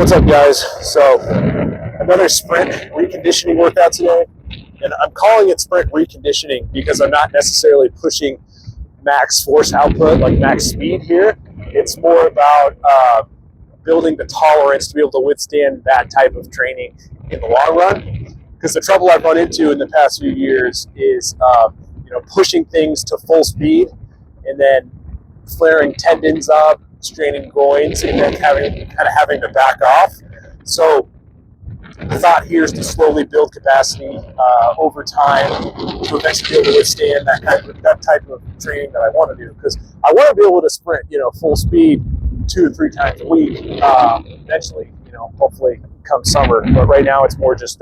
What's up, guys? So another sprint reconditioning workout today, and I'm calling it sprint reconditioning because I'm not necessarily pushing max force output, like max speed here. It's more about building the tolerance to be able to withstand that type of training in the long run. Because the trouble I've run into in the past few years is pushing things to full speed and then flaring tendons up, straining groins, and then having to back off. So the thought here is to slowly build capacity over time to eventually be able to withstand that type of training that I want to do. Because I want to be able to sprint, full speed 2 to 3 times a week eventually, hopefully come summer. But right now it's more just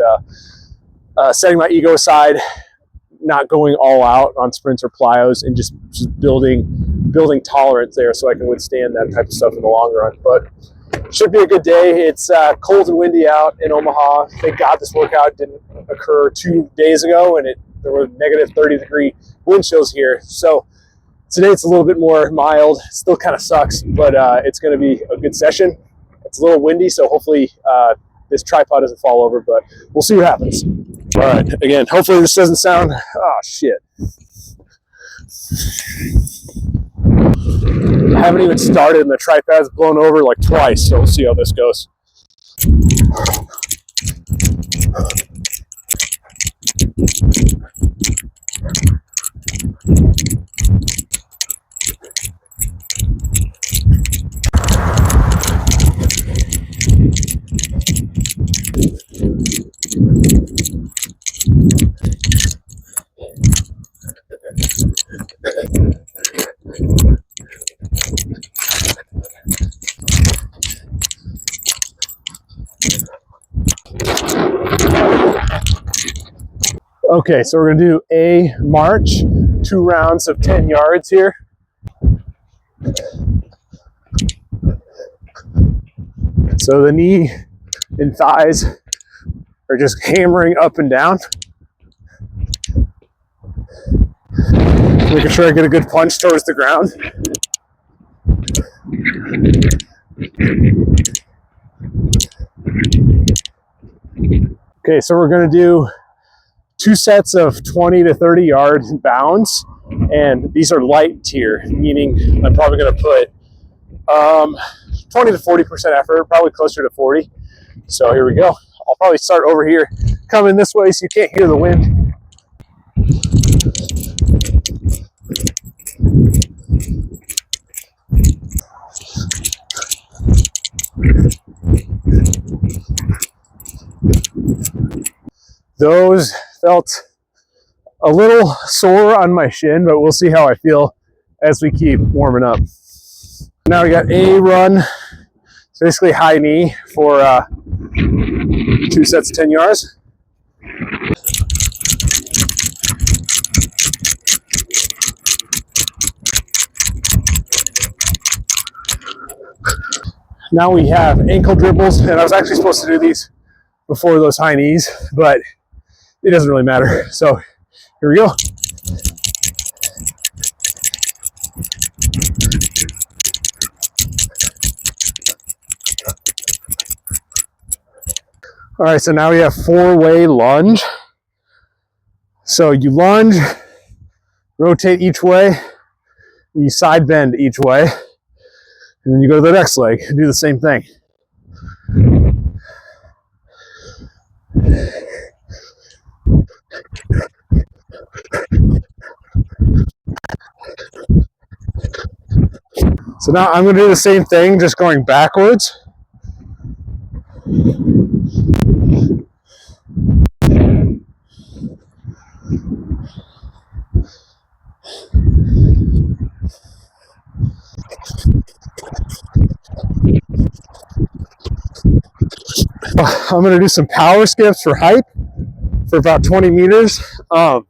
setting my ego aside, not going all out on sprints or plyos, and just building tolerance there so I can withstand that type of stuff in the long run. But should be a good day. It's cold and windy out in Omaha. Thank God this workout didn't occur 2 days ago, and there were negative 30-degree wind chills here. So today it's a little bit more mild. It still kind of sucks, but it's going to be a good session. It's a little windy, so hopefully this tripod doesn't fall over, but we'll see what happens. All right, again, hopefully this doesn't sound, oh shit. I haven't even started and the tripod's blown over like twice, so we'll see how this goes. Okay, so we're gonna do a march, 2 rounds of 10 yards here. So the knee and thighs are just hammering up and down. Making sure I get a good punch towards the ground. Okay, so we're gonna do 2 sets of 20 to 30 yard bounds, and these are light tier, meaning I'm probably going to put 20 to 40% effort, probably closer to 40. So here we go. I'll probably start over here, coming this way so you can't hear the wind. Those felt a little sore on my shin, but we'll see how I feel as we keep warming up. Now we got a run. It's basically high knee for 2 sets of 10 yards. Now we have ankle dribbles, and I was actually supposed to do these before those high knees, but it doesn't really matter. So here we go. All right, so now we have 4-way lunge. So you lunge, rotate each way, and you side bend each way, and then you go to the next leg and do the same thing. So now I'm going to do the same thing, just going backwards. I'm going to do some power skips for height for about 20 meters. I'm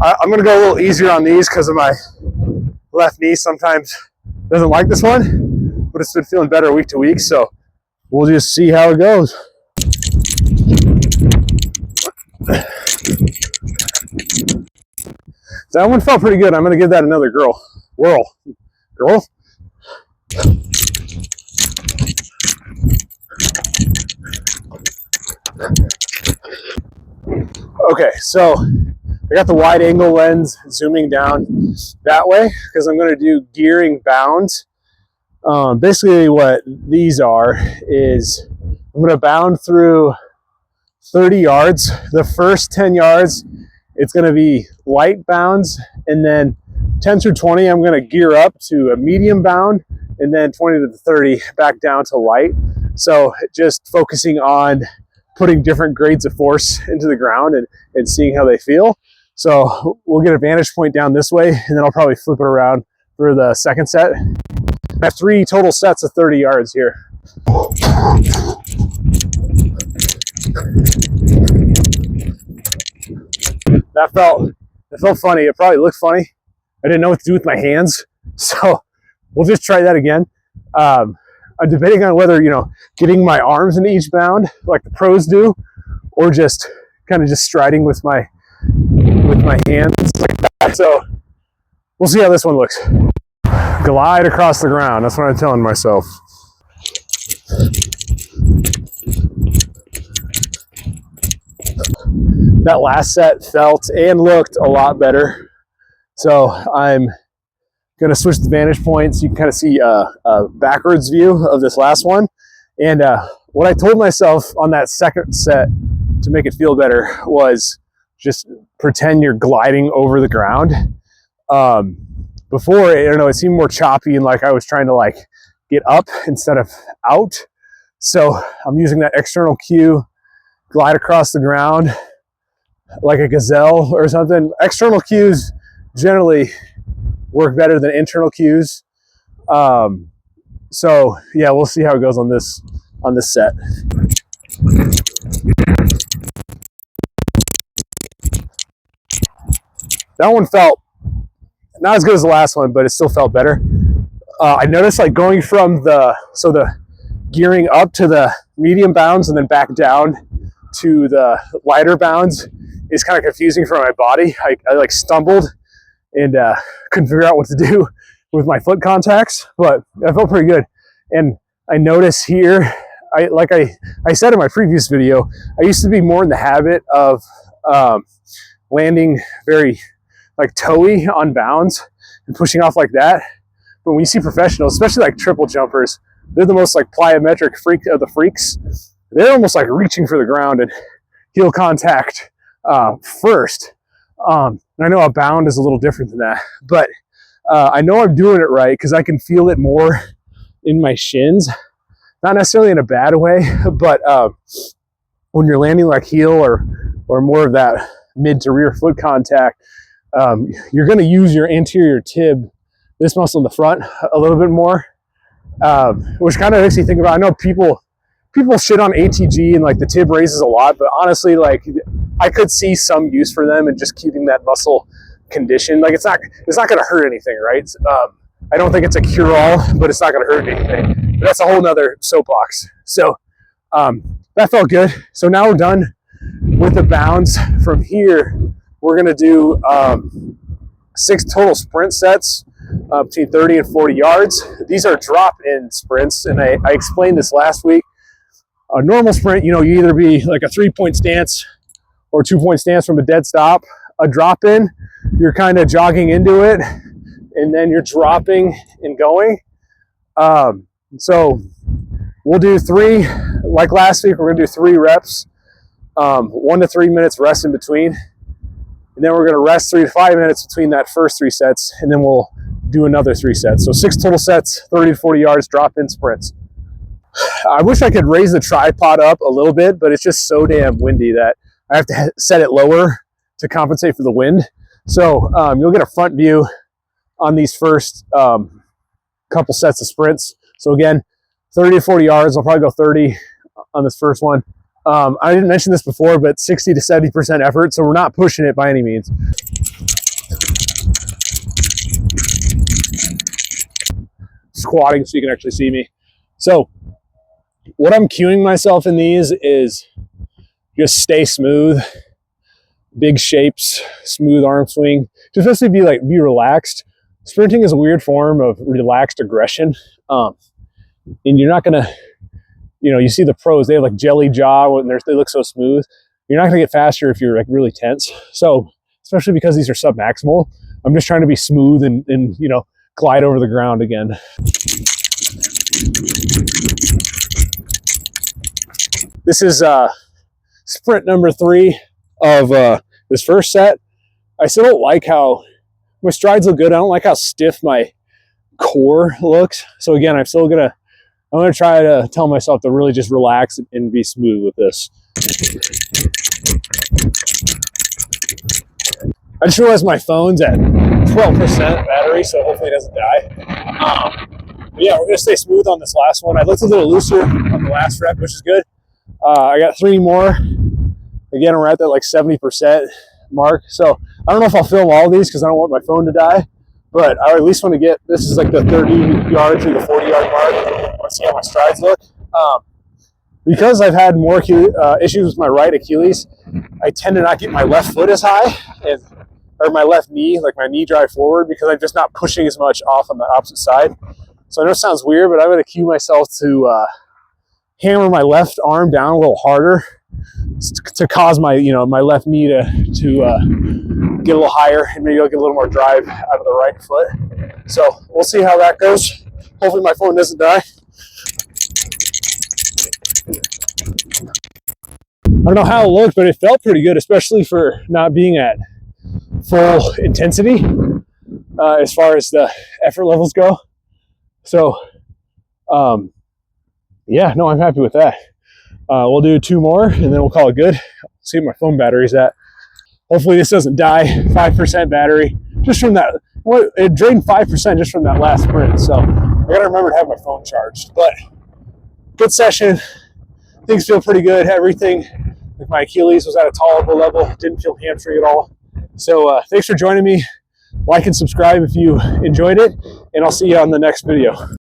going to go a little easier on these because of my left knee sometimes doesn't like this one, but it's been feeling better week to week, so we'll just see how it goes. That one felt pretty good. I'm going to give that another whirl. Girl. Okay, so I got the wide angle lens zooming down that way because I'm going to do gearing bounds. Basically what these are is I'm going to bound through 30 yards. The first 10 yards, it's going to be light bounds, and then 10 through 20, I'm going to gear up to a medium bound, and then 20 to 30 back down to light. So just focusing on putting different grades of force into the ground and seeing how they feel. So we'll get a vantage point down this way, and then I'll probably flip it around for the second set. I have 3 total sets of 30 yards here. That felt funny. It probably looked funny. I didn't know what to do with my hands, so we'll just try that again. I'm debating on whether, getting my arms into each bound like the pros do, or just kind of just striding with my hands like that. So we'll see how this one looks. Glide across the ground. That's what I'm telling myself. That last set felt and looked a lot better. So I'm going to switch the vantage point so you can kind of see a backwards view of this last one. And what I told myself on that second set to make it feel better was just pretend you're gliding over the ground. Before, I don't know, it seemed more choppy and like I was trying to get up instead of out. So I'm using that external cue, glide across the ground like a gazelle or something. External cues generally work better than internal cues. So yeah, we'll see how it goes on this set. That one felt not as good as the last one, but it still felt better. I noticed going from the gearing up to the medium bounds and then back down to the lighter bounds is kind of confusing for my body. I stumbled and couldn't figure out what to do with my foot contacts, but I felt pretty good. And I notice here, I said in my previous video, I used to be more in the habit of landing very toe-y on bounds and pushing off like that. But when you see professionals, especially triple jumpers, they're the most plyometric freak of the freaks. They're almost reaching for the ground and heel contact first. And I know a bound is a little different than that, but I know I'm doing it right because I can feel it more in my shins. Not necessarily in a bad way, but when you're landing heel or more of that mid to rear foot contact, you're going to use your anterior tib, this muscle in the front, a little bit more, which kind of makes me think about, I know people shit on ATG and the tib raises a lot, but honestly, I could see some use for them and just keeping that muscle conditioned. It's not going to hurt anything, right? I don't think it's a cure-all, but it's not going to hurt anything. But that's a whole nother soapbox. So that felt good. So now we're done with the bounds. From here, we're going to do 6 total sprint sets between 30 and 40 yards. These are drop-in sprints, and I explained this last week. A normal sprint, you either be a 3-point stance or 2-point stance from a dead stop. A drop-in, you're kind of jogging into it, and then you're dropping and going. So we'll do 3, like last week, we're going to do 3 reps, 1 to 3 minutes rest in between. And then we're going to rest 3 to 5 minutes between that first 3 sets, and then we'll do another 3 sets. So 6 total sets, 30 to 40 yards, drop-in sprints. I wish I could raise the tripod up a little bit, but it's just so damn windy that I have to set it lower to compensate for the wind. So you'll get a front view on these first couple sets of sprints. So again, 30 to 40 yards. I'll probably go 30 on this first one. I didn't mention this before, but 60 to 70% effort, so we're not pushing it by any means. Squatting so you can actually see me. So what I'm cueing myself in these is just stay smooth, big shapes, smooth arm swing, just basically be relaxed. Sprinting is a weird form of relaxed aggression, and you're not gonna, you see the pros, they have jelly jaw and they look so smooth. You're not going to get faster if you're like really tense. So especially because these are sub-maximal, I'm just trying to be smooth and you know, glide over the ground again. This is sprint number 3 of this first set. I still don't like how my strides look good. I don't like how stiff my core looks. So again, I'm gonna try to tell myself to really just relax and be smooth with this. I just realized my phone's at 12% battery, so hopefully it doesn't die. But yeah, we're gonna stay smooth on this last one. I looked a little looser on the last rep, which is good. I got 3 more. Again, we're at that like 70% mark. So I don't know if I'll film all these because I don't want my phone to die, but I at least want to get, this is like the 30-yard through the 40-yard mark. I want to see how my strides look. Because I've had more issues with my right Achilles, I tend to not get my left foot as high, or my left knee, like my knee drive forward, because I'm just not pushing as much off on the opposite side. So I know it sounds weird, but I'm going to cue myself to hammer my left arm down a little harder to cause my, you know, my left knee to get a little higher, and maybe I'll get a little more drive out of the right foot. So we'll see how that goes. Hopefully my phone doesn't die. I don't know how it looked, but it felt pretty good, especially for not being at full intensity as far as the effort levels go. So yeah, no, I'm happy with that. We'll do 2 more and then we'll call it good. See what my phone battery's at. Hopefully this doesn't die. 5% battery just from that. It drained 5% just from that last sprint. So I gotta remember to have my phone charged. But good session. Things feel pretty good. Everything with my Achilles was at a tolerable level. Didn't feel hamstring at all. So thanks for joining me. Like and subscribe if you enjoyed it, and I'll see you on the next video.